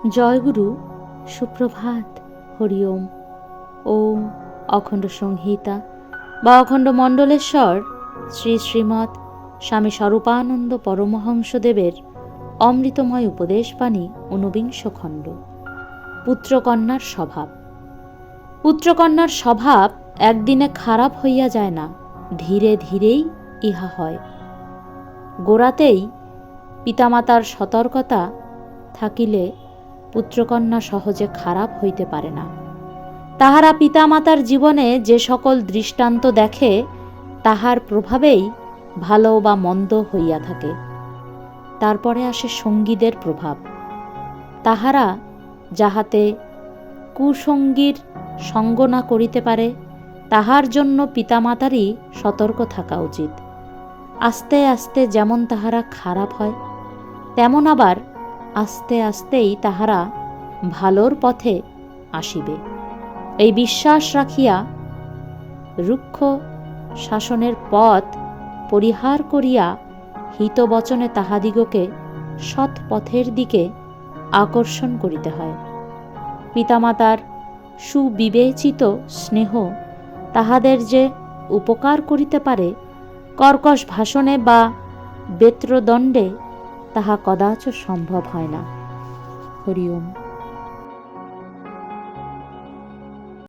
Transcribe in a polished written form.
জয়গুরু, সুপ্রভাত, হরি ওম। ওম অখণ্ড সংহিতা বা অখণ্ড মণ্ডলেশ্বর শ্রী শ্রীমৎ স্বামী স্বরূপানন্দ পরমহংসদেবের অমৃতময় উপদেশবাণী ঊনবিংশ খণ্ড। পুত্রকন্যার স্বভাব। পুত্রকন্যার স্বভাব একদিনে খারাপ হইয়া যায় না, ধীরে ধীরেই ইহা হয়। গোড়াতেই পিতামাতার সতর্কতা থাকিলে পুত্রকন্যা সহজে খারাপ হইতে পারে না। তাহারা পিতামাতার জীবনে যে সকল দৃষ্টান্ত দেখে তাহার প্রভাবেই ভালো বা মন্দ হইয়া থাকে। তারপরে আসে সঙ্গীদের প্রভাব। তাহারা যাহাতে কুসঙ্গীর সঙ্গ না করিতে পারে তাহার জন্য পিতামাতারই সতর্ক থাকা উচিত। আস্তে আস্তে যেমন তাহারা খারাপ হয়, তেমন আবার আস্তে আস্তেই তাহারা ভালোর পথে আসিবে। এই বিশ্বাস রাখিয়া রুক্ষ শাসনের পথ পরিহার করিয়া হিতবচনে তাহাদিগকে সৎ পথের দিকে আকর্ষণ করিতে হয়। পিতামাতার সুবিবেচিত স্নেহ তাহাদের যে উপকার করিতে পারে, কর্কশ ভাষণে বা বেত্রদণ্ডে তাহা কদাচ সম্ভব হয় না। হরি ওম।